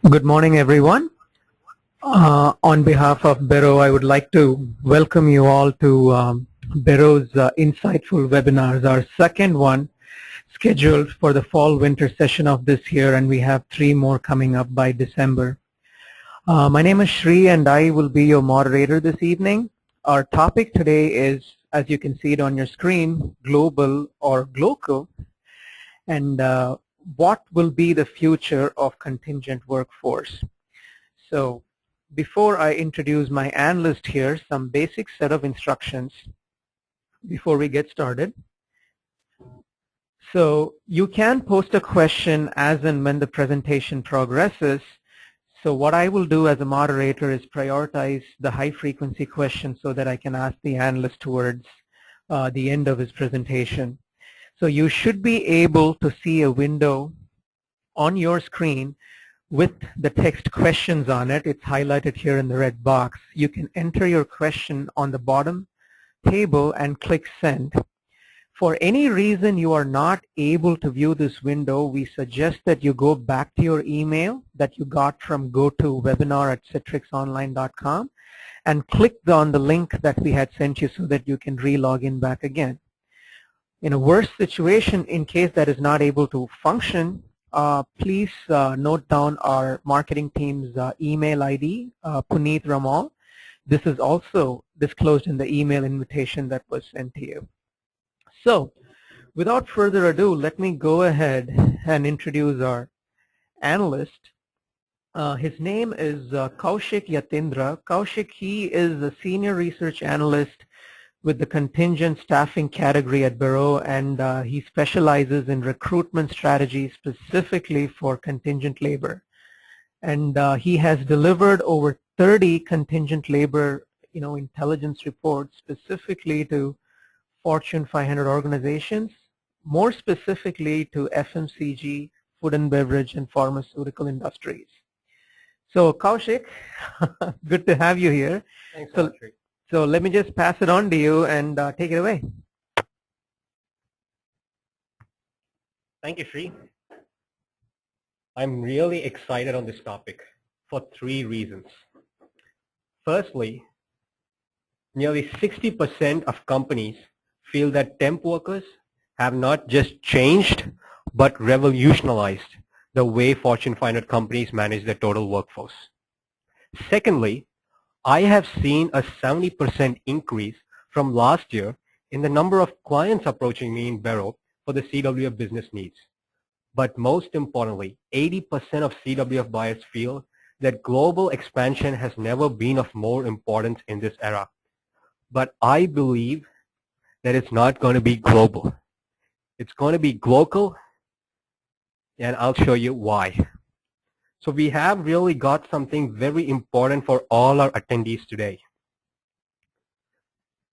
Good morning, everyone. On behalf of Beroe, I would like to welcome you all to Beroe's insightful webinars, our second one scheduled for the fall-winter session of this year, and we have 3 more coming up by December. My name is Shri, and I will be your moderator this evening. Our topic today is, as you can see it on your screen, global or Glocal, and what will be the future of contingent workforce. So before I introduce my analyst here, some basic set of instructions before we get started. So you can post a question as and when the presentation progresses. So what I will do as a moderator is prioritize the high frequency questions so that I can ask the analyst towards the end of his presentation. So you should be able to see a window on your screen with the text questions on it. It's highlighted here in the red box. You can enter your question on the bottom table and click send. For any reason you are not able to view this window, we suggest that you go back to your email that you got from gotowebinar@citrixonline.com and click on the link that we had sent you so that you can re-log in back again. In a worse situation, in case that is not able to function, please note down our marketing team's email ID, Puneet Ramal. This is also disclosed in the email invitation that was sent to you. So, without further ado, let me go ahead and introduce our analyst. His name is Kaushik Yatindra. Kaushik, he is a senior research analyst with the contingent staffing category at Beroe, and he specializes in recruitment strategies specifically for contingent labor. And he has delivered over 30 contingent labor, intelligence reports specifically to Fortune 500 organizations, more specifically to FMCG, food and beverage, and pharmaceutical industries. So Kaushik, good to have you here. Thanks, So let me just pass it on to you and take it away. Thank you, Shri. I'm really excited on this topic for 3 reasons. Firstly, nearly 60% of companies feel that temp workers have not just changed but revolutionized the way Fortune 500 companies manage their total workforce. Secondly, I have seen a 70% increase from last year in the number of clients approaching me in Beroe for the CWF business needs. But most importantly, 80% of CWF buyers feel that global expansion has never been of more importance in this era. But I believe that it's not going to be global. It's going to be Glocal, and I'll show you why. So we have really got something very important for all our attendees today.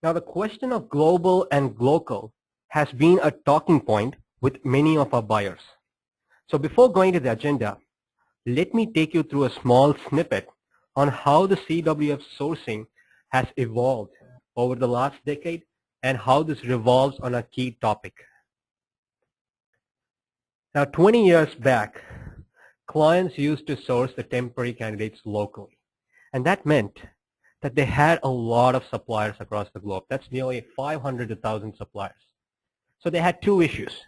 Now the question of global and Glocal has been a talking point with many of our buyers. So before going to the agenda, let me take you through a small snippet on how the CWF sourcing has evolved over the last decade and how this revolves on a key topic. Now 20 years back, clients used to source the temporary candidates locally. And that meant that they had a lot of suppliers across the globe. That's nearly 500 to 1,000 suppliers. So they had 2 issues.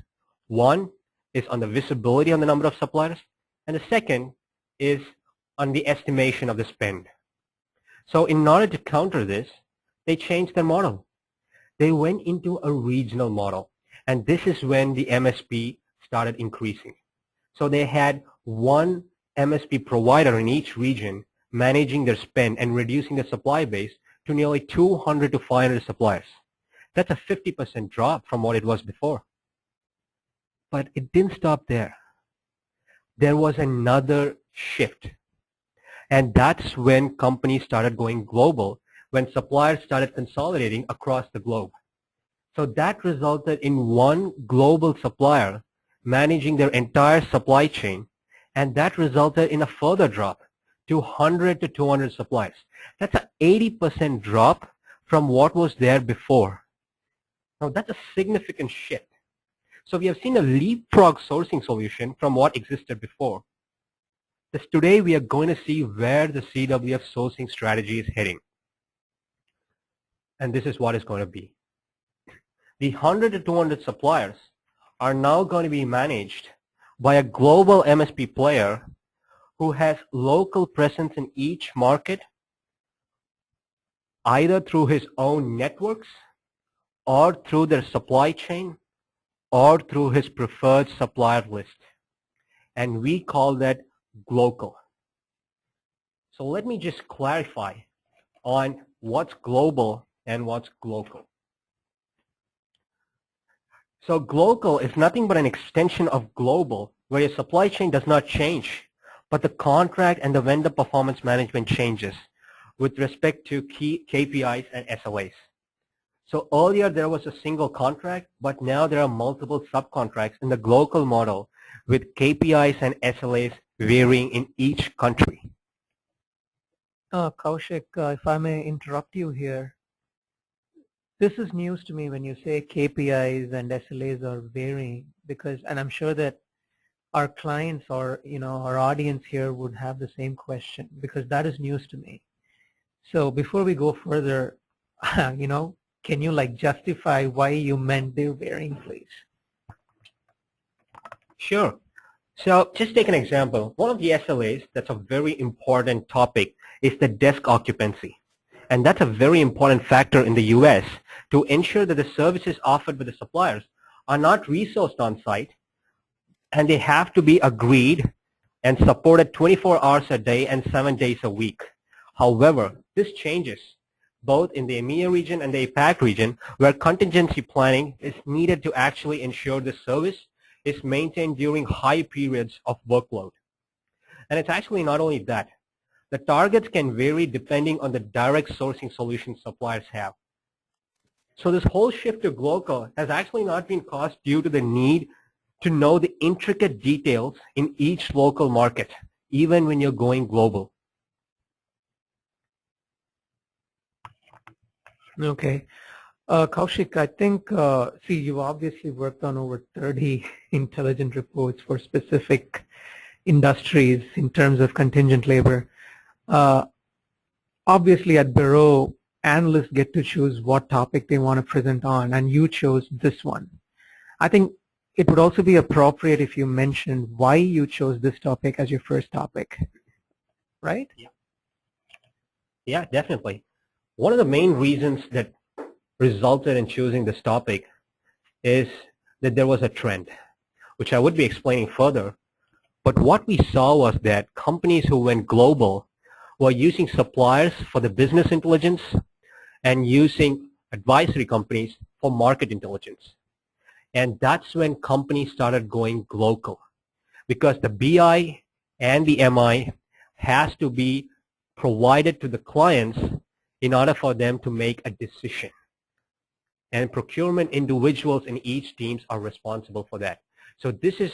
One is on the visibility on the number of suppliers, and the second is on the estimation of the spend. So in order to counter this, they changed their model. They went into a regional model, and this is when the MSP started increasing. So they had one MSP provider in each region managing their spend and reducing the supply base to nearly 200 to 500 suppliers. That's a 50% drop from what it was before. But it didn't stop there. There was another shift. And that's when companies started going global, when suppliers started consolidating across the globe. So that resulted in one global supplier managing their entire supply chain, and that resulted in a further drop to 100 to 200 suppliers. That's an 80% drop from what was there before. Now that's a significant shift. So we have seen a leapfrog sourcing solution from what existed before. Today we are going to see where the CWF sourcing strategy is heading. And this is what it's going to be. The 100 to 200 suppliers are now going to be managed by a global MSP player who has local presence in each market, either through his own networks or through their supply chain or through his preferred supplier list. And we call that Glocal. So let me just clarify on what's global and what's Glocal. So Glocal is nothing but an extension of global, where your supply chain does not change, but the contract and the vendor performance management changes with respect to key KPIs and SLAs. So earlier there was a single contract, but now there are multiple subcontracts in the Glocal model with KPIs and SLAs varying in each country. Kaushik, if I may interrupt you here, this is news to me when you say KPIs and SLAs are varying, because, and I'm sure that our clients or our audience here would have the same question, because that is news to me. So before we go further, can you justify why you meant they're varying, please? Sure. So just take an example. One of the SLAs that's a very important topic is the desk occupancy. And that's a very important factor in the US to ensure that the services offered by the suppliers are not resourced on site, and they have to be agreed and supported 24 hours a day and 7 days a week. However, this changes both in the EMEA region and the APAC region, where contingency planning is needed to actually ensure the service is maintained during high periods of workload. And it's actually not only that. The targets can vary depending on the direct sourcing solutions suppliers have. So this whole shift to Glocal has actually not been caused due to the need to know the intricate details in each local market, even when you're going global. Okay. Kaushik, I think, you've obviously worked on over 30 intelligent reports for specific industries in terms of contingent labor. Obviously at Beroe, analysts get to choose what topic they want to present on, and you chose this one. I think it would also be appropriate if you mentioned why you chose this topic as your first topic, right? Yeah, definitely. One of the main reasons that resulted in choosing this topic is that there was a trend, which I would be explaining further. But what we saw was that companies who went global were using suppliers for the business intelligence and using advisory companies for market intelligence. And that's when companies started going global, because the BI and the MI has to be provided to the clients in order for them to make a decision. And procurement individuals in each teams are responsible for that. So this is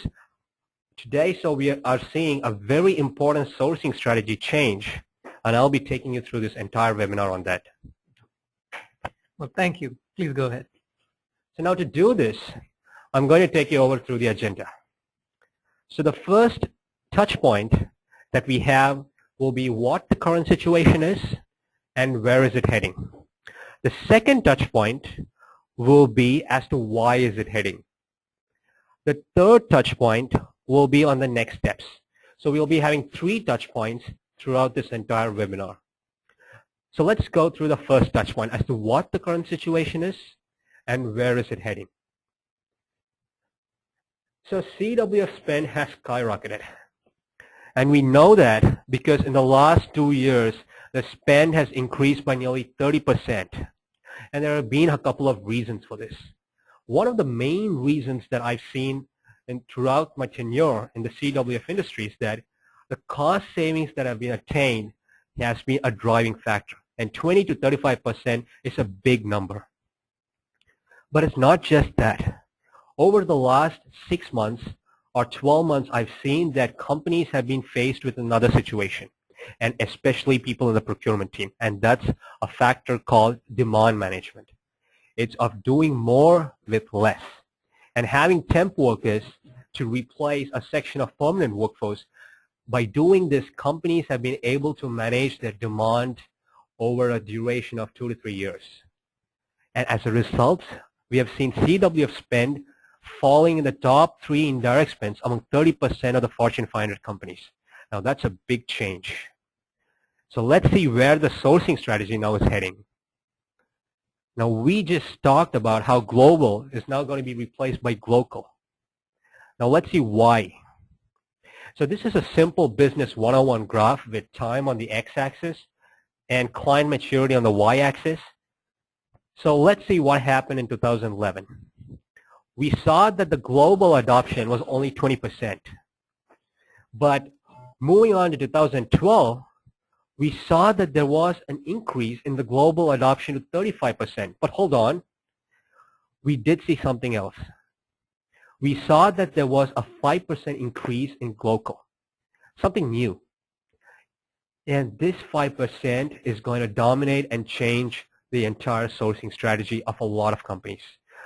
today, so we are seeing a very important sourcing strategy change, and I'll be taking you through this entire webinar on that. Well, thank you. Please go ahead. So now to do this, I'm going to take you over through the agenda. So the first touch point that we have will be what the current situation is and where is it heading. The second touch point will be as to why is it heading. The third touch point will be on the next steps. So we'll be having 3 touch points throughout this entire webinar. So let's go through the first touch point as to what the current situation is and where is it heading. So CWF spend has skyrocketed. And we know that because in the last 2 years, the spend has increased by nearly 30%. And there have been a couple of reasons for this. One of the main reasons that I've seen throughout my tenure in the CWF industry is that the cost savings that have been attained has been a driving factor. And 20 to 35% is a big number. But it's not just that. Over the last 6 months or 12 months, I've seen that companies have been faced with another situation, and especially people in the procurement team. And that's a factor called demand management. It's of doing more with less. And having temp workers to replace a section of permanent workforce By doing this, companies have been able to manage their demand over a duration of 2 to 3 years. And as a result, we have seen CWF spend falling in the top 3 in direct spends among 30% of the Fortune 500 companies. Now that's a big change. So let's see where the sourcing strategy now is heading. Now we just talked about how global is now going to be replaced by Glocal. Now let's see why. So this is a simple business 101 graph with time on the x-axis and client maturity on the y-axis. So let's see what happened in 2011. We saw that the global adoption was only 20%. But moving on to 2012, we saw that there was an increase in the global adoption to 35%. But hold on, we did see something else. We saw that there was a 5% increase in Glocal, something new. And this 5% is going to dominate and change the entire sourcing strategy of a lot of companies.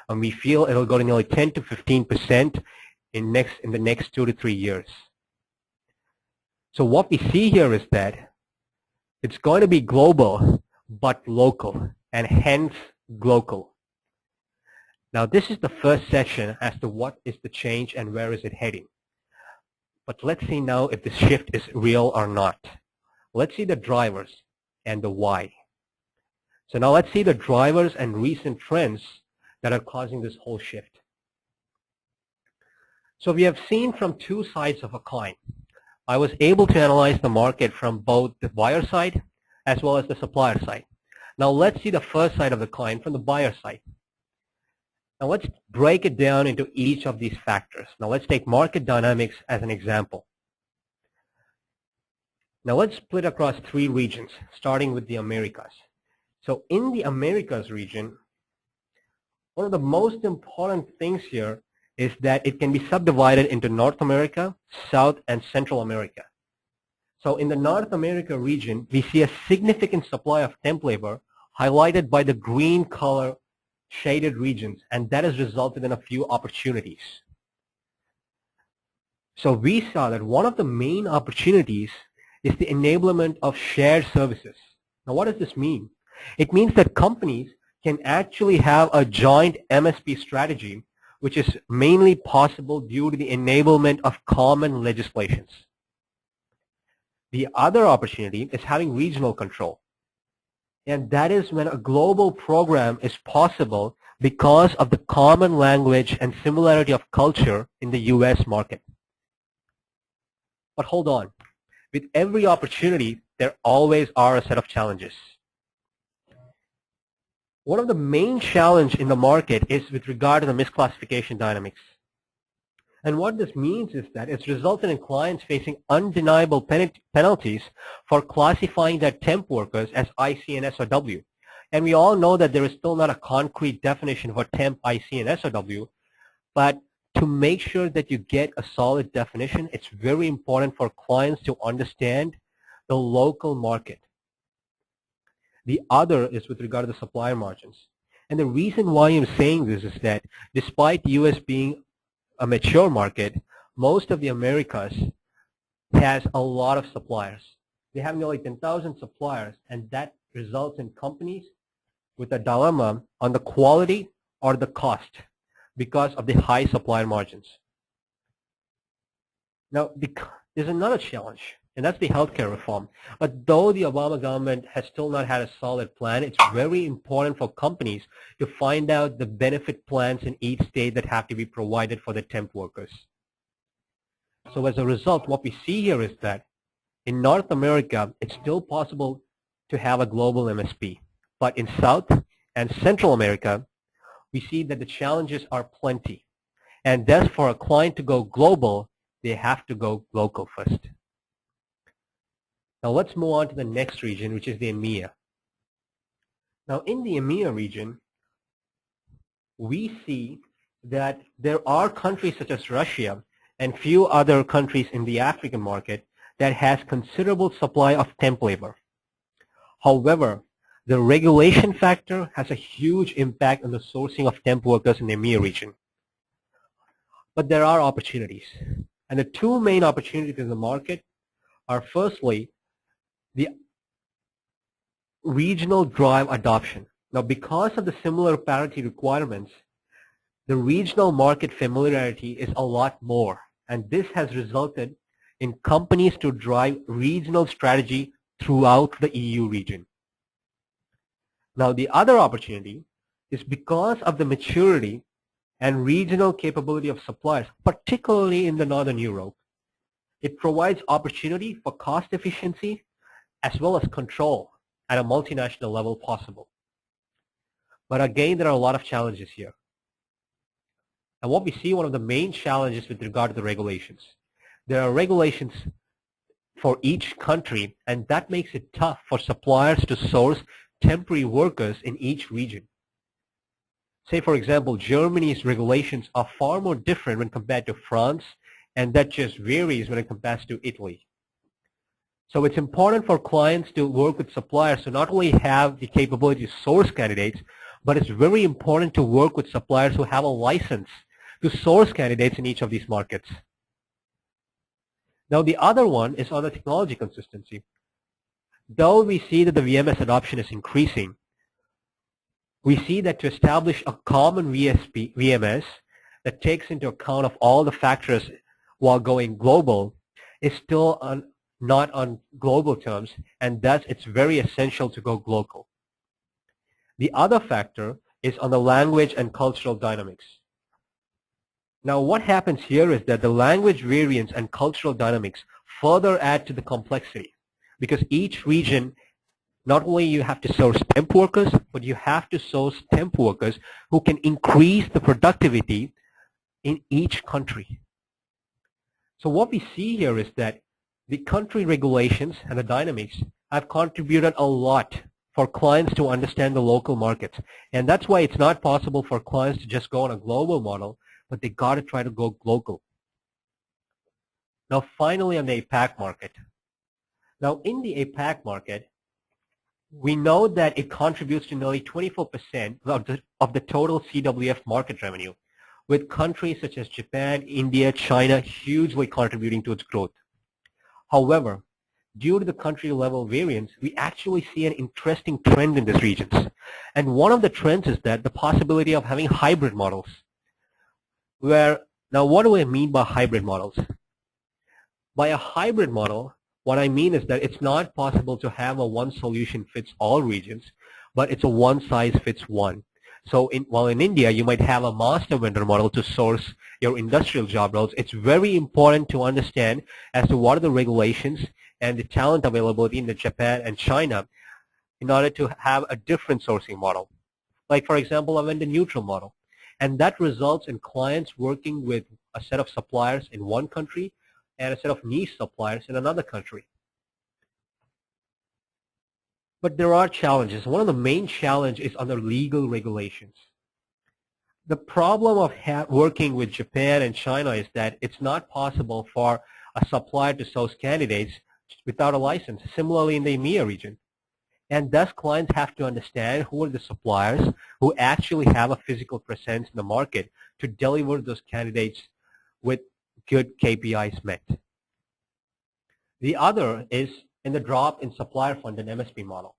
And we feel it'll go to nearly 10 to 15% in the next 2 to 3 years. So what we see here is that it's going to be global but local, and hence Glocal. Now this is the first section as to what is the change and where is it heading. But let's see now if this shift is real or not. Let's see the drivers and the why. So now let's see the drivers and recent trends that are causing this whole shift. So we have seen from two sides of a coin. I was able to analyze the market from both the buyer side as well as the supplier side. Now let's see the first side of the coin from the buyer side. Now let's break it down into each of these factors. Now let's take market dynamics as an example. Now let's split across 3 regions, starting with the Americas. So in the Americas region, one of the most important things here is that it can be subdivided into North America, South, and Central America. So in the North America region, we see a significant supply of temp labor highlighted by the green color shaded regions, and that has resulted in a few opportunities. So we saw that one of the main opportunities is the enablement of shared services. Now what does this mean? It means that companies can actually have a joint MSP strategy, which is mainly possible due to the enablement of common legislations. The other opportunity is having regional control. And that is when a global program is possible because of the common language and similarity of culture in the US market. But hold on. With every opportunity, there always are a set of challenges. One of the main challenges in the market is with regard to the misclassification dynamics. And what this means is that it's resulted in clients facing undeniable penalties for classifying their temp workers as IC and SOW. And we all know that there is still not a concrete definition for temp, IC, and SOW, but to make sure that you get a solid definition, it's very important for clients to understand the local market. The other is with regard to the supplier margins. And the reason why I'm saying this is that despite the US being a mature market, most of the Americas has a lot of suppliers. They have nearly 10,000 suppliers, and that results in companies with a dilemma on the quality or the cost because of the high supplier margins. Now, there's another challenge, and that's the healthcare reform. But though the Obama government has still not had a solid plan, it's very important for companies to find out the benefit plans in each state that have to be provided for the temp workers. So as a result, what we see here is that in North America, it's still possible to have a global MSP. But in South and Central America, we see that the challenges are plenty. And thus, for a client to go global, they have to go local first. Now let's move on to the next region, which is the EMEA. Now in the EMEA region, we see that there are countries such as Russia and few other countries in the African market that has considerable supply of temp labor. However, the regulation factor has a huge impact on the sourcing of temp workers in the EMEA region. But there are opportunities. And the two main opportunities in the market are firstly the regional drive adoption. Now, because of the similar parity requirements, the regional market familiarity is a lot more, and this has resulted in companies to drive regional strategy throughout the EU region. Now, the other opportunity is because of the maturity and regional capability of suppliers, particularly in the Northern Europe. It provides opportunity for cost efficiency as well as control at a multinational level possible. But again, there are a lot of challenges here. And what we see, one of the main challenges with regard to the regulations. There are regulations for each country, and that makes it tough for suppliers to source temporary workers in each region. Say, for example, Germany's regulations are far more different when compared to France, and that just varies when it compares to Italy. So it's important for clients to work with suppliers to not only have the capability to source candidates, but it's very important to work with suppliers who have a license to source candidates in each of these markets. Now, the other one is on the technology consistency. Though we see that the VMS adoption is increasing, we see that to establish a common VMS that takes into account of all the factors while going global is still not on global terms, and thus it's very essential to go global. The other factor is on the language and cultural dynamics. Now, what happens here is that the language variance and cultural dynamics further add to the complexity, because each region, not only you have to source temp workers, but you have to source temp workers who can increase the productivity in each country. So what we see here is that the country regulations and the dynamics have contributed a lot for clients to understand the local markets. And that's why it's not possible for clients to just go on a global model, but they got to try to go global. Now, finally, on the APAC market. Now, in the APAC market, we know that it contributes to nearly 24% of the total CWF market revenue, with countries such as Japan, India, China hugely contributing to its growth. However, due to the country level variance, we actually see an interesting trend in these regions. And one of the trends is that the possibility of having hybrid models. Now, what do I mean by hybrid models? By a hybrid model, what I mean is that it's not possible to have a one solution fits all regions, but it's a one size fits one. So while in India you might have a master vendor model to source your industrial job roles, it's very important to understand as to what are the regulations and the talent availability in the Japan and China in order to have a different sourcing model. Like, for example, a vendor neutral model. And that results in clients working with a set of suppliers in one country and a set of niche suppliers in another country. But there are challenges. One of the main challenges is under legal regulations. The problem of working with Japan and China is that it's not possible for a supplier to source candidates without a license, similarly in the EMEA region. And thus clients have to understand who are the suppliers who actually have a physical presence in the market to deliver those candidates with good KPIs met. The other is in the drop in supplier funded MSP model.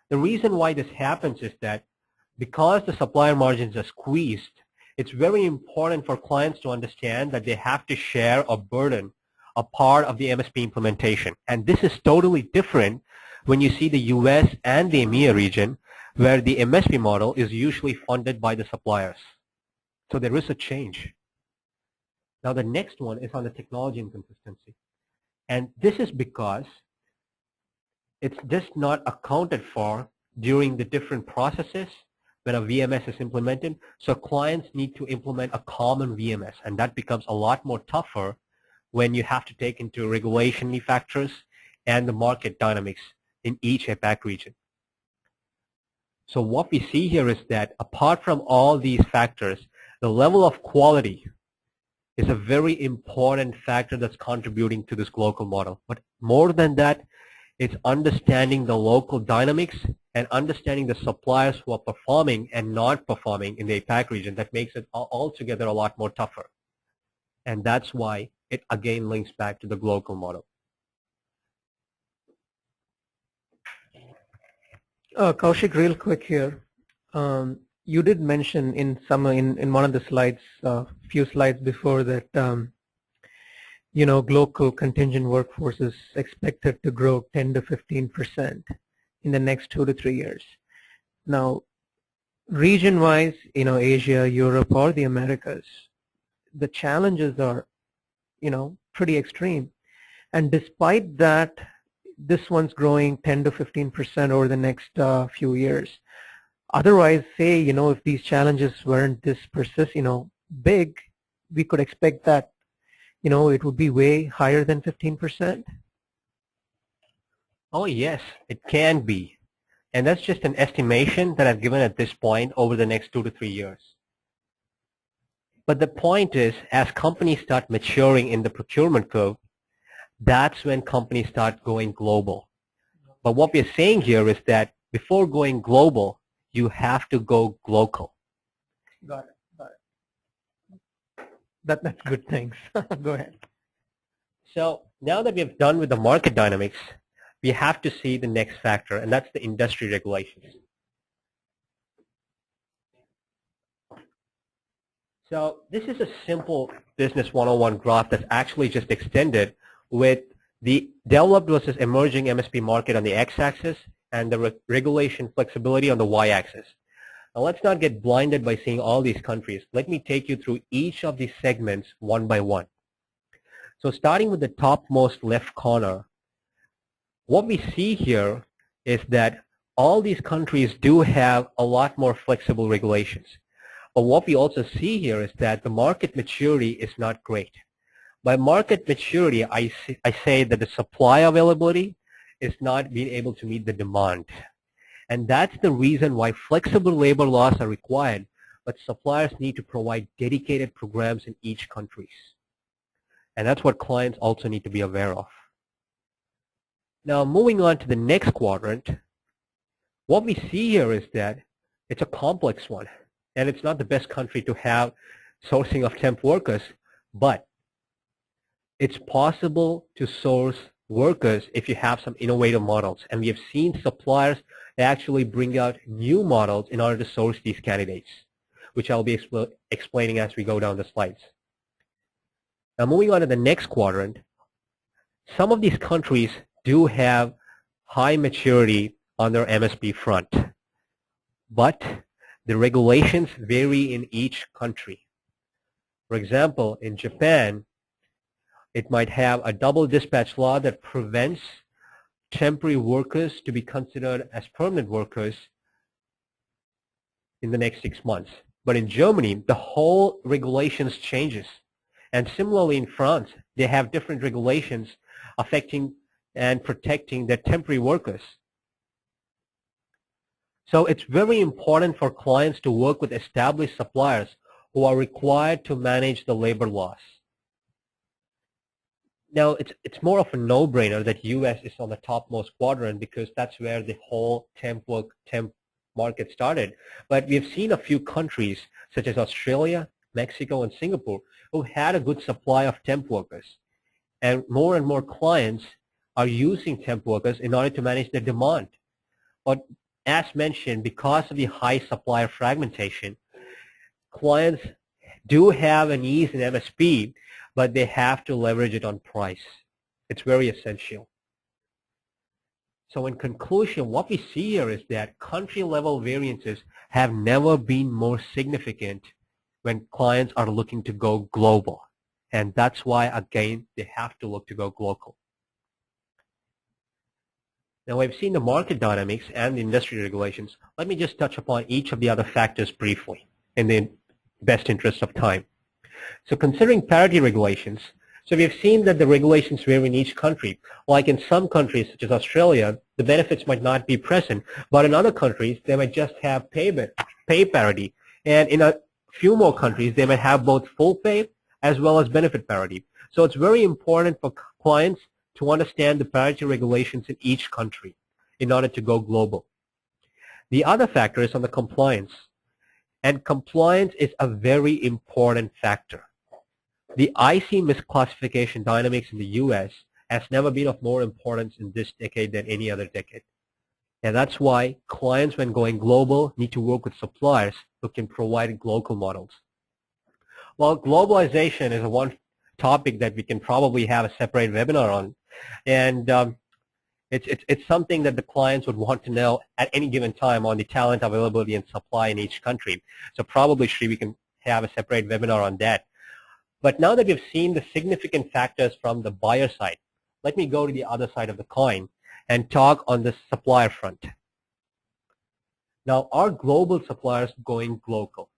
The reason why this happens is that because the supplier margins are squeezed, it's very important for clients to understand that they have to share a burden, a part of the MSP implementation. And this is totally different when you see the US and the EMEA region, where the MSP model is usually funded by the suppliers. So there is a change. Now the next one is on the technology inconsistency. And this is because it's just not accounted for during the different processes when a VMS is implemented. So clients need to implement a common VMS, and that becomes a lot more tougher when you have to take into regulatory factors and the market dynamics in each APAC region. So what we see here is that apart from all these factors, the level of quality is a very important factor that's contributing to this Glocal model. But more than that, it's understanding the local dynamics and understanding the suppliers who are performing and not performing in the APAC region that makes it altogether a lot more tougher. And that's why it again links back to the Glocal model. Kaushik, real quick here. You did mention in one of the slides, few slides before that, Glocal contingent workforce is expected to grow 10 to 15% in the next 2 to 3 years. Now, region-wise, Asia, Europe, or the Americas, the challenges are, pretty extreme. And despite that, this one's growing 10 to 15% over the next few years. Otherwise, say, if these challenges weren't this big, we could expect that, it would be way higher than 15%. Oh yes, it can be. And that's just an estimation that I've given at this point over the next 2 to 3 years. But the point is, as companies start maturing in the procurement curve, that's when companies start going global. But what we're saying here is that before going global, you have to go glocal. Got it. That's good. Thanks. Go ahead. So now that we've done with the market dynamics, we have to see the next factor, and that's the industry regulations. So this is a simple business 101 graph that's actually just extended with the developed versus emerging MSP market on the x-axis and the regulation flexibility on the y-axis. Now let's not get blinded by seeing all these countries. Let me take you through each of these segments one by one. So starting with the topmost left corner, what we see here is that all these countries do have a lot more flexible regulations. But what we also see here is that the market maturity is not great. By market maturity, I say that the supply availability is not being able to meet the demand. And that's the reason why flexible labor laws are required, but suppliers need to provide dedicated programs in each country. And that's what clients also need to be aware of. Now moving on to the next quadrant, what we see here is that it's a complex one. And it's not the best country to have sourcing of temp workers, but it's possible to source workers if you have some innovative models. And we have seen suppliers actually bring out new models in order to source these candidates, which I'll be explaining as we go down the slides. Now moving on to the next quadrant, some of these countries do have high maturity on their MSP front, but the regulations vary in each country. For example, in Japan, it might have a double dispatch law that prevents temporary workers to be considered as permanent workers in the next 6 months. But in Germany, the whole regulations changes. And similarly in France, they have different regulations affecting and protecting their temporary workers. So it's very important for clients to work with established suppliers who are required to manage the labor laws. Now, it's more of a no-brainer that U.S. is on the topmost quadrant because that's where the whole temp market started. But we've seen a few countries, such as Australia, Mexico, and Singapore, who had a good supply of temp workers. And more clients are using temp workers in order to manage their demand. But as mentioned, because of the high supplier fragmentation, clients do have an ease in MSP, but they have to leverage it on price. It's very essential. So in conclusion, what we see here is that country-level variances have never been more significant when clients are looking to go global. And that's why, again, they have to look to go global. Now, we've seen the market dynamics and the industry regulations. Let me just touch upon each of the other factors briefly in the best interest of time. So considering parity regulations, so we've seen that the regulations vary in each country. Like in some countries, such as Australia, the benefits might not be present, but in other countries, they might just have pay parity. And in a few more countries, they might have both full pay as well as benefit parity. So it's very important for clients to understand the parity regulations in each country in order to go global. The other factor is on the compliance. And compliance is a very important factor. The IC misclassification dynamics in the U.S. has never been of more importance in this decade than any other decade. And that's why clients, when going global, need to work with suppliers who can provide local models. Well, globalization is one topic that we can probably have a separate webinar on. And it's something that the clients would want to know at any given time on the talent availability and supply in each country. So probably, Sri, we can have a separate webinar on that. But now that we've seen the significant factors from the buyer side, let me go to the other side of the coin and talk on the supplier front. Now, are global suppliers going local?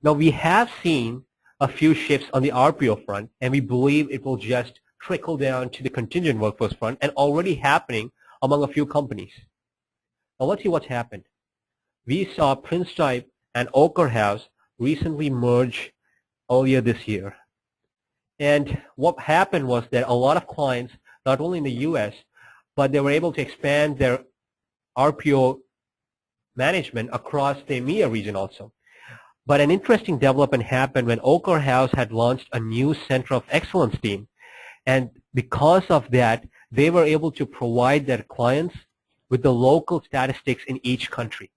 Now, we have seen a few shifts on the RPO front, and we believe it will just trickle down to the contingent workforce front and already happening among a few companies. Now, let's see what's happened. We saw Prince Type and Ochre House recently merge earlier this year. And what happened was that a lot of clients, not only in the U.S., but they were able to expand their RPO management across the EMEA region also. But an interesting development happened when Ochre House had launched a new Center of Excellence team. And because of that, they were able to provide their clients with the local statistics in each country.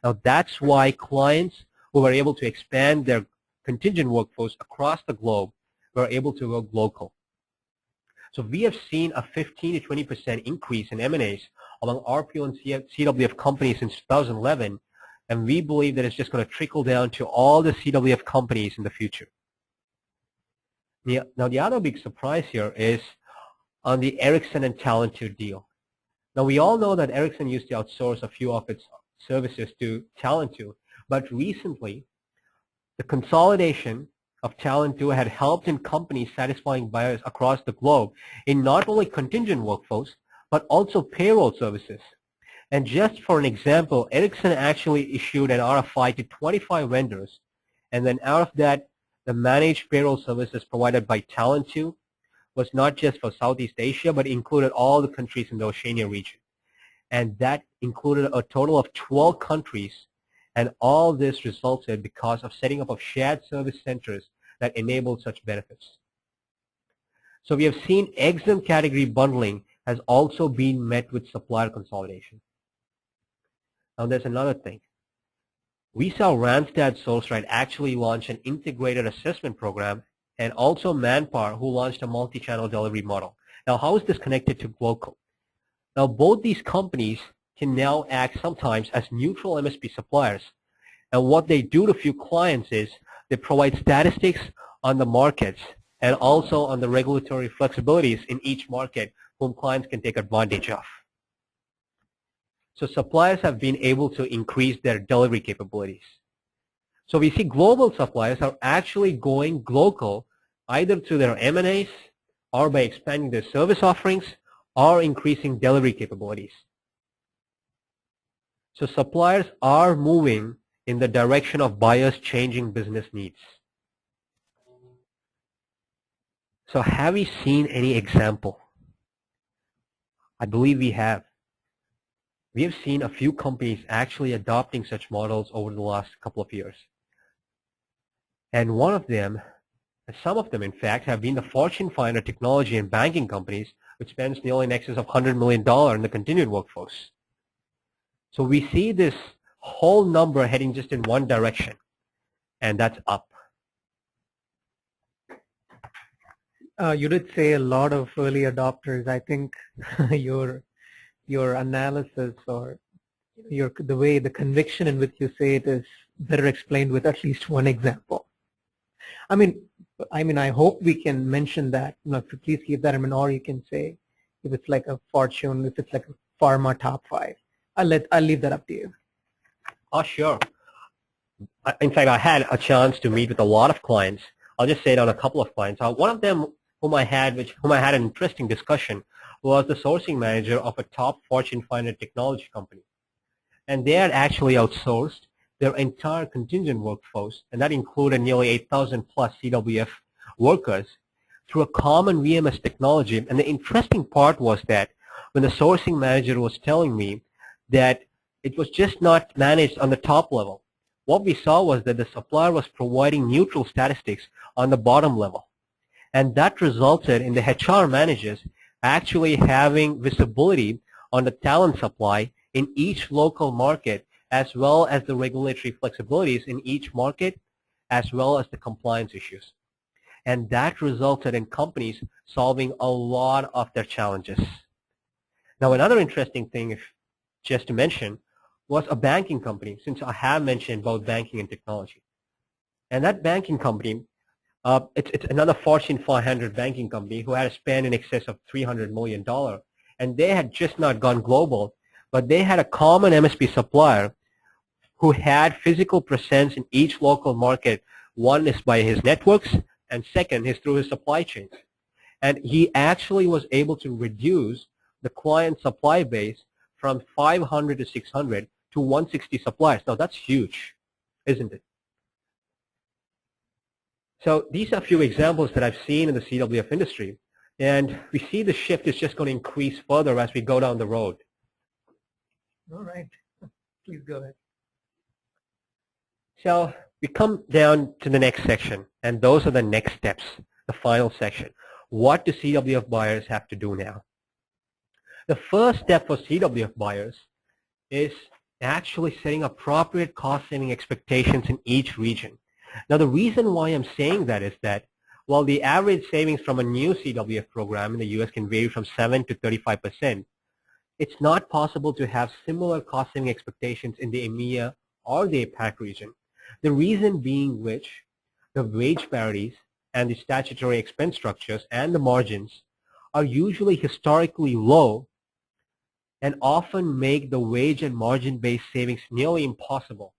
Now, that's why clients who were able to expand their contingent workforce across the globe were able to work local. So we have seen a 15 to 20% increase in M&As among RPO and CWF companies since 2011, and we believe that it's just going to trickle down to all the CWF companies in the future. Now, the other big surprise here is on the Ericsson and Talent2 deal. Now, we all know that Ericsson used to outsource a few of its services to Talent2, but recently, the consolidation of Talent2 had helped in companies satisfying buyers across the globe in not only contingent workforce, but also payroll services. And just for an example, Ericsson actually issued an RFI to 25 vendors, and then out of that, the managed payroll services provided by Talent2 was not just for Southeast Asia, but included all the countries in the Oceania region. And that included a total of 12 countries, and all this resulted because of setting up of shared service centers that enabled such benefits. So we have seen exam category bundling has also been met with supplier consolidation. Now there's another thing. We saw Randstad SourceRight actually launch an integrated assessment program, and also Manpower, who launched a multi-channel delivery model. Now, how is this connected to Glocal? Now, both these companies can now act sometimes as neutral MSP suppliers. And what they do to few clients is they provide statistics on the markets and also on the regulatory flexibilities in each market whom clients can take advantage of. So suppliers have been able to increase their delivery capabilities. So we see global suppliers are actually going global either through their M&As or by expanding their service offerings or increasing delivery capabilities. So suppliers are moving in the direction of buyers changing business needs. So have we seen any example? I believe we have. We have seen a few companies actually adopting such models over the last couple of years. And one of them, and some of them in fact, have been the Fortune 500 technology and banking companies, which spends nearly in excess of $100 million in the contingent workforce. So we see this whole number heading just in one direction, and that's up. You did say a lot of early adopters. I think your analysis or the conviction in which you say it is better explained with at least one example. I mean, I hope we can mention that. Please keep that in mind, or you can say if it's like a Fortune, if it's like a pharma top 5. I'll leave that up to you. Oh, sure. In fact, I had a chance to meet with a lot of clients. I'll just say it on a couple of clients. One of them whom I had an interesting discussion was the sourcing manager of a top Fortune 500 technology company. And they had actually outsourced their entire contingent workforce, and that included nearly 8,000 plus CWF workers, through a common VMS technology. And the interesting part was that when the sourcing manager was telling me that it was just not managed on the top level, what we saw was that the supplier was providing neutral statistics on the bottom level. And that resulted in the HR managers actually having visibility on the talent supply in each local market, as well as the regulatory flexibilities in each market, as well as the compliance issues. And that resulted in companies solving a lot of their challenges. Now, another interesting thing, just to mention, was a banking company, since I have mentioned both banking and technology. And that banking company, it's another Fortune 500 banking company who had a spend in excess of $300 million. And they had just not gone global, but they had a common MSP supplier who had physical presence in each local market. One is by his networks, and second is through his supply chains. And he actually was able to reduce the client supply base from 500 to 600 to 160 suppliers. Now that's huge, isn't it? So these are a few examples that I've seen in the CWF industry, and we see the shift is just going to increase further as we go down the road. All right, please go ahead. So we come down to the next section, and those are the next steps, the final section. What do CWF buyers have to do now? The first step for CWF buyers is actually setting appropriate cost-saving expectations in each region. Now, the reason why I'm saying that is that while the average savings from a new CWF program in the U.S. can vary from 7 to 35%, it's not possible to have similar cost-saving expectations in the EMEA or the APAC region. The reason being which the wage parities and the statutory expense structures and the margins are usually historically low and often make the wage and margin-based savings nearly impossible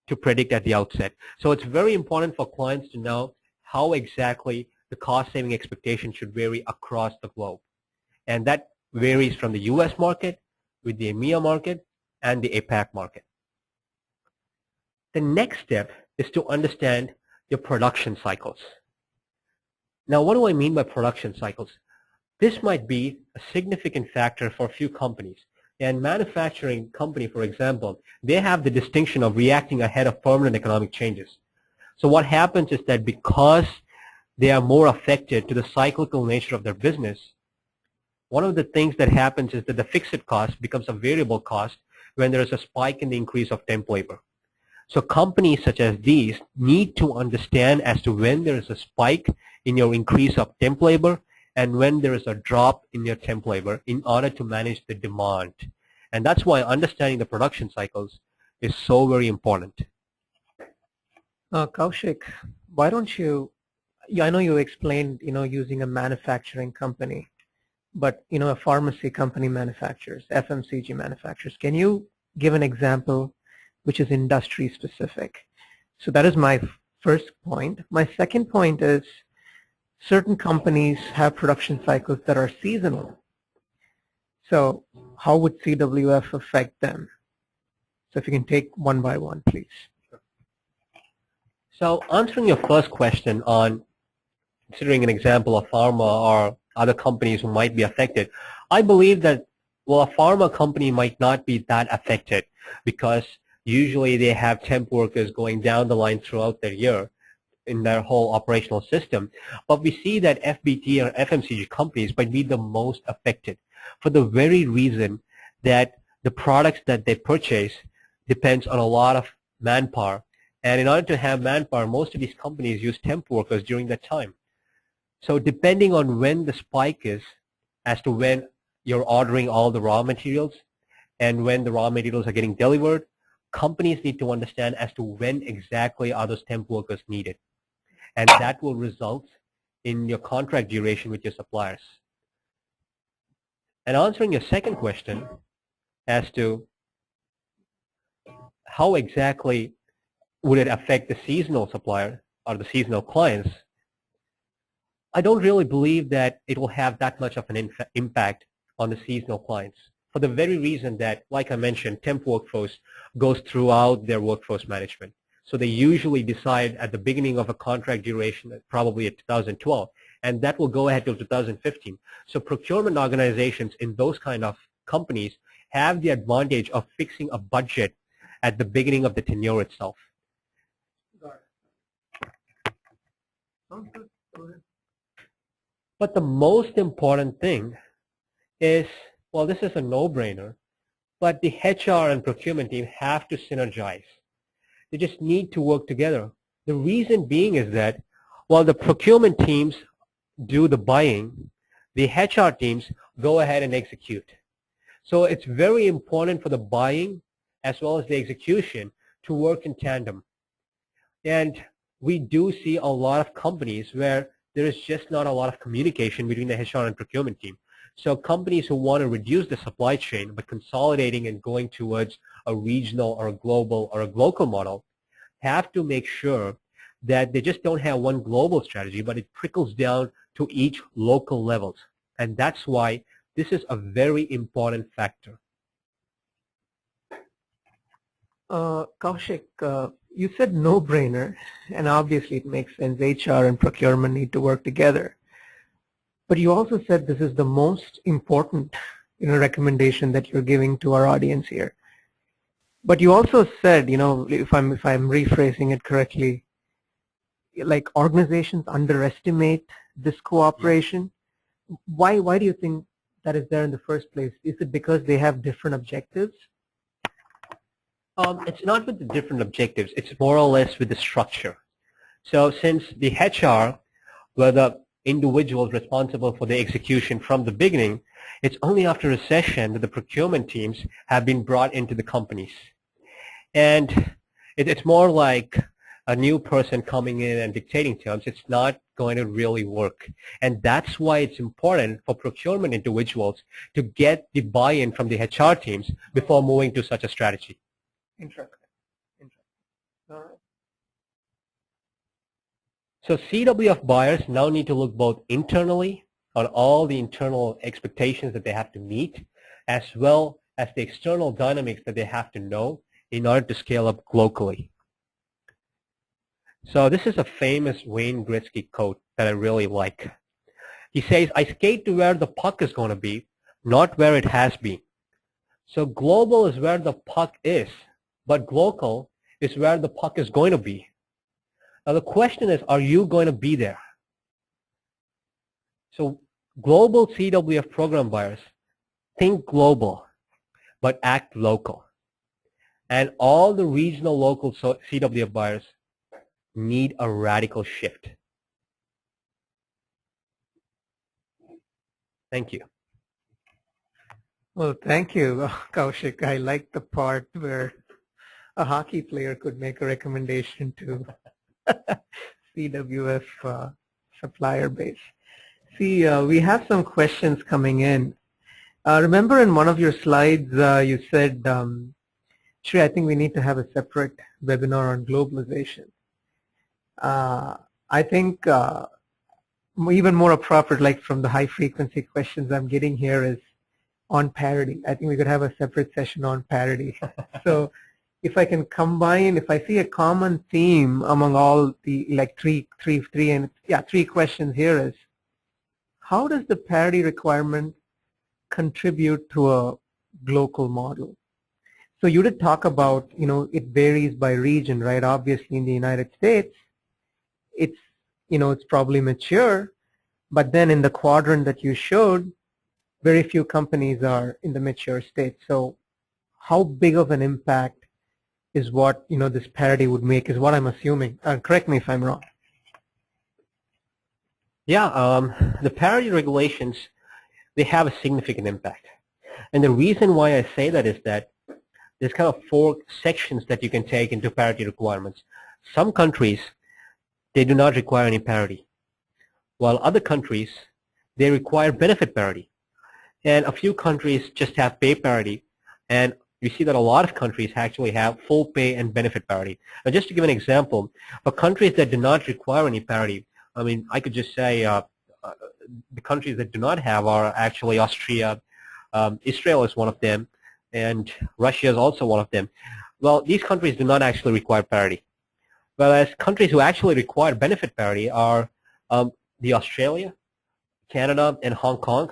to predict at the outset. So it's very important for clients to know how exactly the cost-saving expectation should vary across the globe. And that varies from the U.S. market with the EMEA market and the APAC market. The next step is to understand your production cycles. Now, what do I mean by production cycles? This might be a significant factor for a few companies. And manufacturing company, for example, they have the distinction of reacting ahead of permanent economic changes. So what happens is that because they are more affected to the cyclical nature of their business, one of the things that happens is that the fixed cost becomes a variable cost when there is a spike in the increase of temp labor. So companies such as these need to understand as to when there is a spike in your increase of temp labor and when there is a drop in your temp labor in order to manage the demand. And that's why understanding the production cycles is so very important. Kaushik, why don't you, I know you explained, using a manufacturing company, but, a pharmacy company manufactures, FMCG manufacturers. Can you give an example which is industry specific? So that is my first point. My second point is certain companies have production cycles that are seasonal. So how would CWF affect them? So if you can take one by one, please. So answering your first question on considering an example of pharma or other companies who might be affected, I believe that, well, a pharma company might not be that affected because usually they have temp workers going down the line throughout their year in their whole operational system. But we see that FBT or FMCG companies might be the most affected for the very reason that the products that they purchase depends on a lot of manpower. And in order to have manpower, most of these companies use temp workers during that time. So depending on when the spike is as to when you're ordering all the raw materials and when the raw materials are getting delivered, companies need to understand as to when exactly are those temp workers needed. And that will result in your contract duration with your suppliers. And answering your second question as to how exactly would it affect the seasonal supplier or the seasonal clients, I don't really believe that it will have that much of an impact on the seasonal clients for the very reason that, like I mentioned, temp workforce goes throughout their workforce management. So they usually decide at the beginning of a contract duration, probably at 2012, and that will go ahead till 2015. So procurement organizations in those kind of companies have the advantage of fixing a budget at the beginning of the tenure itself. But the most important thing is, well, this is a no-brainer, but the HR and procurement team have to synergize. They just need to work together. The reason being is that while the procurement teams do the buying, the HR teams go ahead and execute. So it's very important for the buying as well as the execution to work in tandem. And we do see a lot of companies where there is just not a lot of communication between the HR and procurement team. So companies who want to reduce the supply chain by consolidating and going towards a regional or a global or a local model have to make sure that they just don't have one global strategy, but it trickles down to each local levels. And that's why this is a very important factor. Kaushik, you said no-brainer, and obviously it makes sense. HR and procurement need to work together. But you also said this is the most important, recommendation that you're giving to our audience here. But you also said, if I'm rephrasing it correctly, like organizations underestimate this cooperation. Why do you think that is there in the first place? Is it because they have different objectives? It's not with the different objectives. It's more or less with the structure. So since the HR were the individuals responsible for the execution from the beginning, it's only after a session that the procurement teams have been brought into the companies. And it's more like a new person coming in and dictating terms. It's not going to really work. And that's why it's important for procurement individuals to get the buy-in from the HR teams before moving to such a strategy. Interesting. All right. So CWF buyers now need to look both internally on all the internal expectations that they have to meet, as well as the external dynamics that they have to know in order to scale up globally. So this is a famous Wayne Gretzky quote that I really like. He says, "I skate to where the puck is going to be, not where it has been." So global is where the puck is, but Glocal is where the puck is going to be. Now the question is, are you going to be there? So global CWF program buyers think global, but act local. And all the regional local CWF buyers need a radical shift. Thank you. Well, thank you, Kaushik. I like the part where a hockey player could make a recommendation to CWF supplier base. See, we have some questions coming in. Remember in one of your slides you said, Shri, I think we need to have a separate webinar on globalization. I think even more appropriate, like from the high frequency questions I'm getting here, is on parity. I think we could have a separate session on parity. So if I can combine, if I see a common theme among all the three questions here is, how does the parity requirement contribute to a global model? So you did talk about, it varies by region, right? Obviously in the United States, it's probably mature, but then in the quadrant that you showed, very few companies are in the mature state. So how big of an impact is what, this parity would make, is what I'm assuming. Correct me if I'm wrong. Yeah, the parity regulations, they have a significant impact. And the reason why I say that is that there's kind of 4 sections that you can take into parity requirements. Some countries, they do not require any parity, while other countries, they require benefit parity. And a few countries just have pay parity, and you see that a lot of countries actually have full pay and benefit parity. Now, just to give an example, for countries that do not require any parity, I mean, I could just say the countries that do not have are actually Austria, Israel is one of them, and Russia is also one of them. Well, these countries do not actually require parity. Whereas countries who actually require benefit parity are the Australia, Canada, and Hong Kong.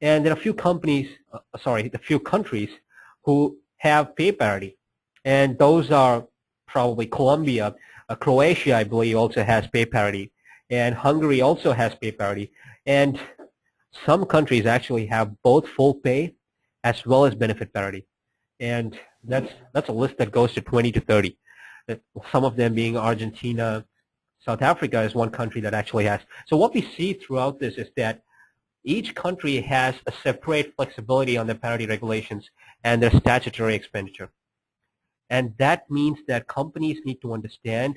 And there are a few companies, a few countries who have pay parity. And those are probably Colombia, Croatia, I believe, also has pay parity. And Hungary also has pay parity. And some countries actually have both full pay as well as benefit parity. And that's a list that goes to 20 to 30. Some of them being Argentina, South Africa is one country that actually has. So what we see throughout this is that each country has a separate flexibility on their parity regulations and their statutory expenditure. And that means that companies need to understand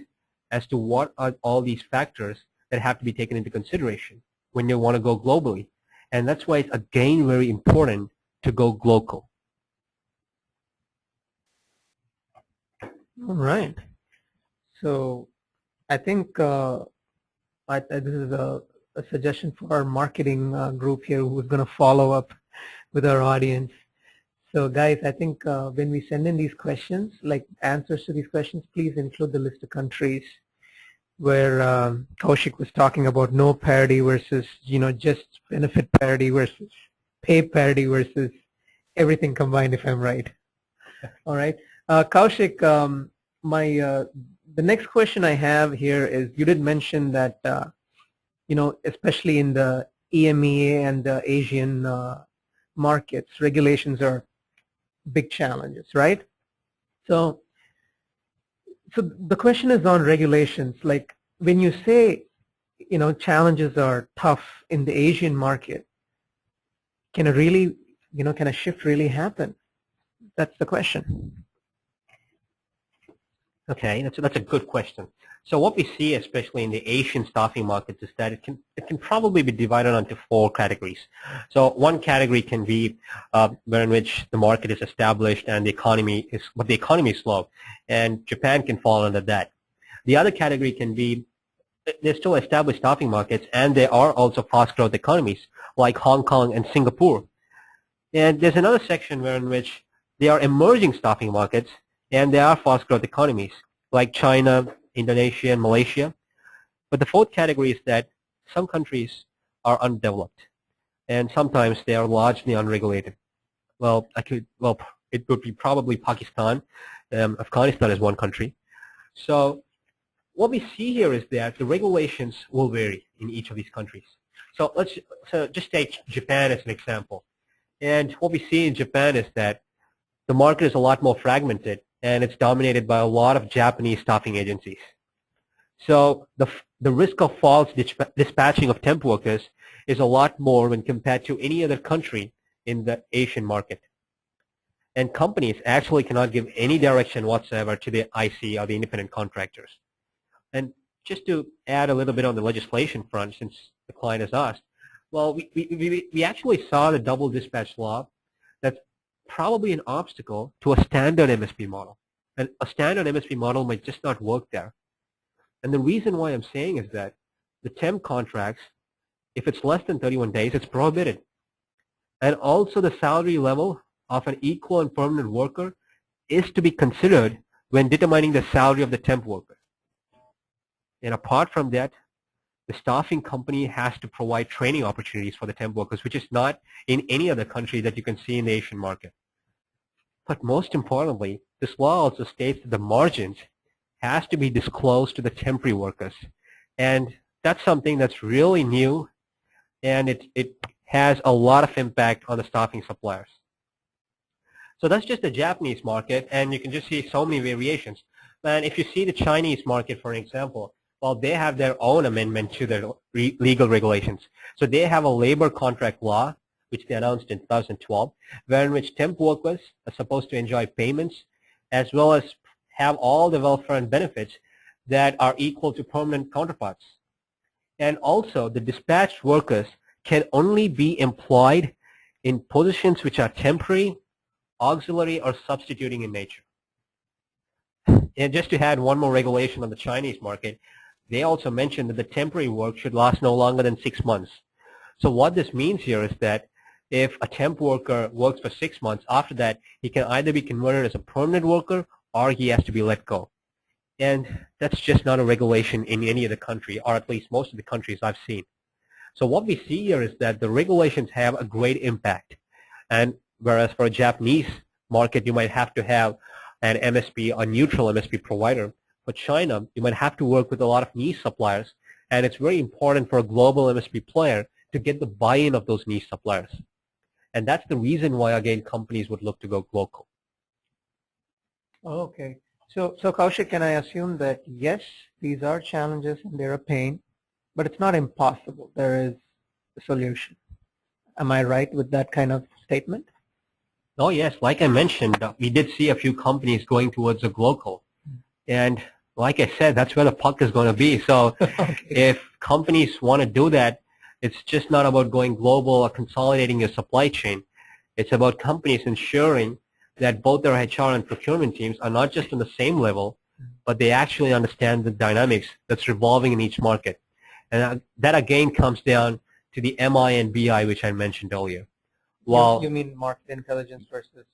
as to what are all these factors that have to be taken into consideration when you want to go globally. And that's why it's again very important to go global. All right. So I think this is a suggestion for our marketing group here who's going to follow up with our audience. So guys, I think when we send in these questions, like answers to these questions, please include the list of countries where Kaushik was talking about no parity versus, just benefit parity versus pay parity versus everything combined, if I'm right. All right. Kaushik, the next question I have here is, you did mention that, especially in the EMEA and the Asian markets, regulations are big challenges, right? So the question is on regulations. Like when you say, challenges are tough in the Asian market, can a shift really happen? That's the question. Okay, that's a good question. So what we see, especially in the Asian staffing markets, is that it can probably be divided into 4 categories. So one category can be where in which the market is established and the economy is slow, and Japan can fall under that. The other category can be they're still established staffing markets, and there are also fast growth economies like Hong Kong and Singapore. And there's another section where in which they are emerging staffing markets, and there are fast growth economies like China, Indonesia, and Malaysia. But the fourth category is that some countries are undeveloped, and sometimes they are largely unregulated. Well, it would be probably Pakistan. Afghanistan is one country. So what we see here is that the regulations will vary in each of these countries. So let's just take Japan as an example. And what we see in Japan is that the market is a lot more fragmented, and it's dominated by a lot of Japanese staffing agencies. So the risk of false dispatching of temp workers is a lot more when compared to any other country in the Asian market. And companies actually cannot give any direction whatsoever to the IC or the independent contractors. And just to add a little bit on the legislation front, since the client has asked, well, we actually saw the double dispatch law that's probably an obstacle to a standard MSP model. And a standard MSP model might just not work there. And the reason why I'm saying is that the temp contracts, if it's less than 31 days, it's prohibited. And also the salary level of an equal and permanent worker is to be considered when determining the salary of the temp worker. And apart from that, the staffing company has to provide training opportunities for the temp workers, which is not in any other country that you can see in the Asian market. But most importantly, this law also states that the margins has to be disclosed to the temporary workers. And that's something that's really new, and it has a lot of impact on the staffing suppliers. So that's just the Japanese market, and you can just see so many variations. And if you see the Chinese market, for example, well, they have their own amendment to their legal regulations. So they have a labor contract law, which they announced in 2012, wherein which temp workers are supposed to enjoy payments as well as have all the welfare and benefits that are equal to permanent counterparts. And also, the dispatched workers can only be employed in positions which are temporary, auxiliary, or substituting in nature. And just to add one more regulation on the Chinese market, they also mentioned that the temporary work should last no longer than 6 months. So what this means here is that if a temp worker works for 6 months, after that, he can either be converted as a permanent worker or he has to be let go. And that's just not a regulation in any other country, or at least most of the countries I've seen. So what we see here is that the regulations have a great impact. And whereas for a Japanese market, you might have to have an MSP, a neutral MSP provider. For China, you might have to work with a lot of niche suppliers, and it's very important for a global MSP player to get the buy-in of those niche suppliers. And that's the reason why, again, companies would look to go global. Okay. So Kaushik, can I assume that yes, these are challenges and they're a pain, but it's not impossible. There is a solution. Am I right with that kind of statement? Oh yes, like I mentioned, we did see a few companies going towards a Glocal. And like I said, that's where the puck is going to be. So Okay. if companies want to do that, it's just not about going global or consolidating your supply chain. It's about companies ensuring that both their HR and procurement teams are not just on the same level, but they actually understand the dynamics that's revolving in each market. And that again comes down to the MI and BI, which I mentioned earlier. You mean market intelligence versus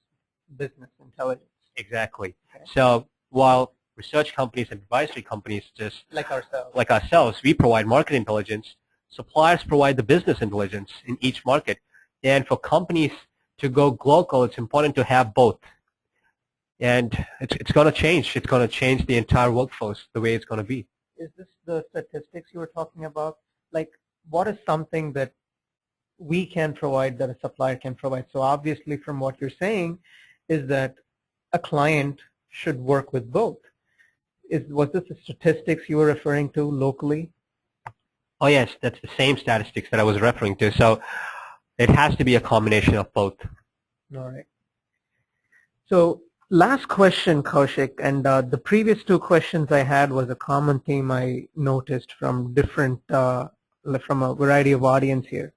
business intelligence? Exactly. Okay. So while research companies and advisory companies just Like ourselves, we provide market intelligence, suppliers provide the business intelligence in each market. And for companies to go global, it's important to have both. And it's going to change. It's going to change the entire workforce, the way it's going to be. Is this the statistics you were talking about? Like, what is something that we can provide that a supplier can provide? So obviously from what you're saying is that a client should work with both. Was this the statistics you were referring to locally? Oh yes, that's the same statistics that I was referring to. So it has to be a combination of both. All right. So last question, Kaushik, and the previous two questions I had was a common theme I noticed from different, from a variety of audience here.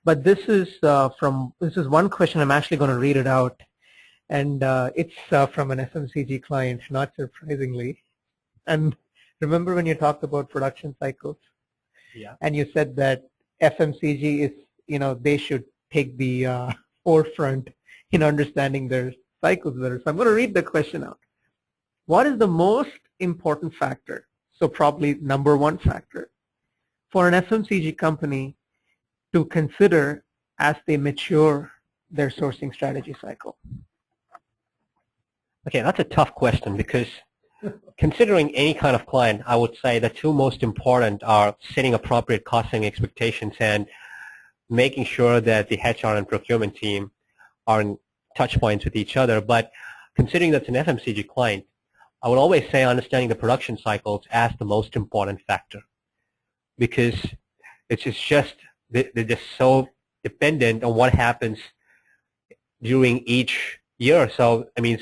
But this is one question. I'm actually going to read it out, and it's from an FMCG client, not surprisingly. And remember when you talked about production cycles? Yeah. And you said that FMCG is, they should take the forefront in understanding their cycles better. So I'm going to read the question out. What is the most important factor? So probably number one factor for an FMCG company to consider as they mature their sourcing strategy cycle? Okay, that's a tough question because considering any kind of client, I would say the two most important are setting appropriate costing expectations and making sure that the HR and procurement team are in touch points with each other. But considering that's an FMCG client, I would always say understanding the production cycles as the most important factor because it's just they're just so dependent on what happens during each year. So, I mean,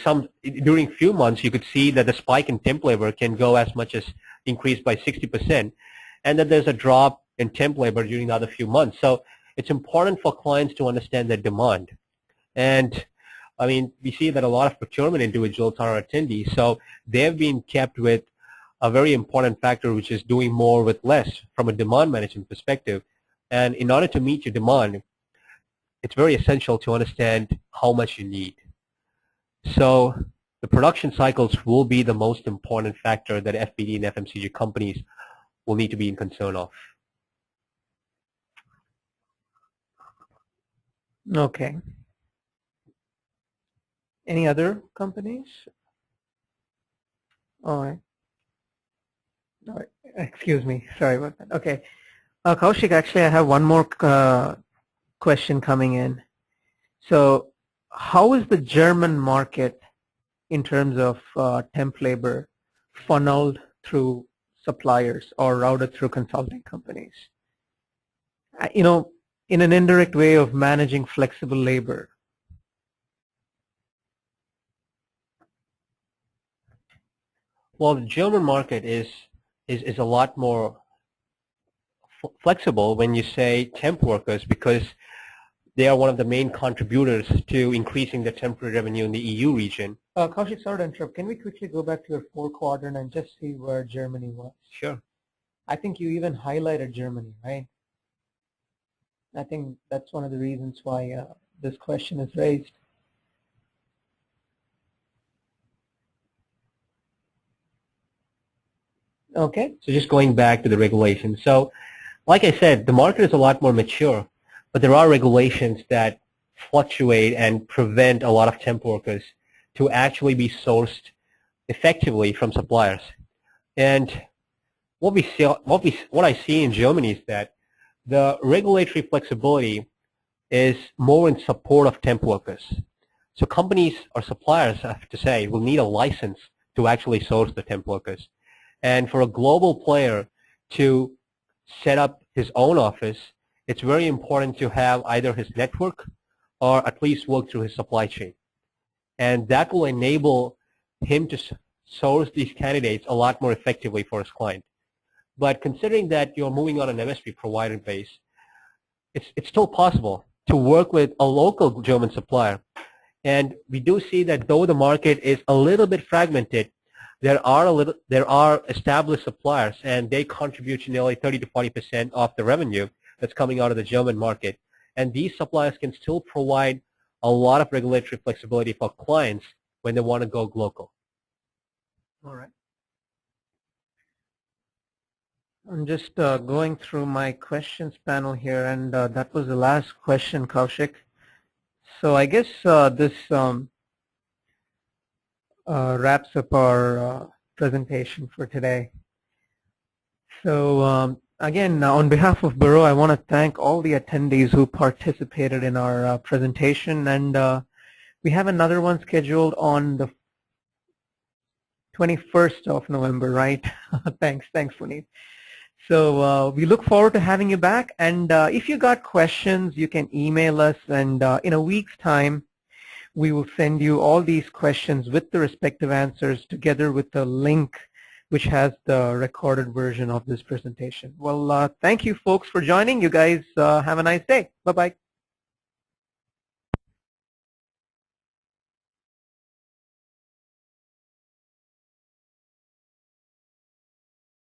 during few months, you could see that the spike in temp labor can go as much as increase by 60%, and that there's a drop in temp labor during the other few months. So it's important for clients to understand their demand. And, I mean, we see that a lot of procurement individuals are attendees, so they've been kept with a very important factor, which is doing more with less from a demand management perspective. And in order to meet your demand, it's very essential to understand how much you need. So the production cycles will be the most important factor that FBD and FMCG companies will need to be in concern of. Okay. Any other companies? All right. All right. Excuse me. Sorry about that. Okay. Kaushik, actually, I have one more question coming in. So how is the German market in terms of temp labor funneled through suppliers or routed through consulting companies? In an indirect way of managing flexible labor. Well, the German market is a lot more flexible when you say temp workers because they are one of the main contributors to increasing the temporary revenue in the EU region. Kaushik, sorry to interrupt. Can we quickly go back to your 4-quadrant and just see where Germany was? Sure. I think you even highlighted Germany, right? I think that's one of the reasons why this question is raised. Okay. So just going back to the regulations. So like I said, the market is a lot more mature, but there are regulations that fluctuate and prevent a lot of temp workers to actually be sourced effectively from suppliers. And what I see in Germany is that the regulatory flexibility is more in support of temp workers. So companies or suppliers, I have to say, will need a license to actually source the temp workers. And for a global player to set up his own office, it's very important to have either his network or at least work through his supply chain. And that will enable him to source these candidates a lot more effectively for his client. But considering that you're moving on an MSP provider base, it's still possible to work with a local German supplier. And we do see that though the market is a little bit fragmented, there are established suppliers, and they contribute to nearly 30 to 40% of the revenue that's coming out of the German market. And these suppliers can still provide a lot of regulatory flexibility for clients when they want to go global. All right. I'm just going through my questions panel here, and that was the last question, Kaushik. So I guess this wraps up our presentation for today. So again, on behalf of Beroe, I want to thank all the attendees who participated in our presentation, and we have another one scheduled on the 21st of November, right? Thanks, Puneet. So we look forward to having you back, and if you got questions, you can email us, and in a week's time, we will send you all these questions with the respective answers together with the link which has the recorded version of this presentation. Well, thank you folks for joining. You guys have a nice day. Bye-bye.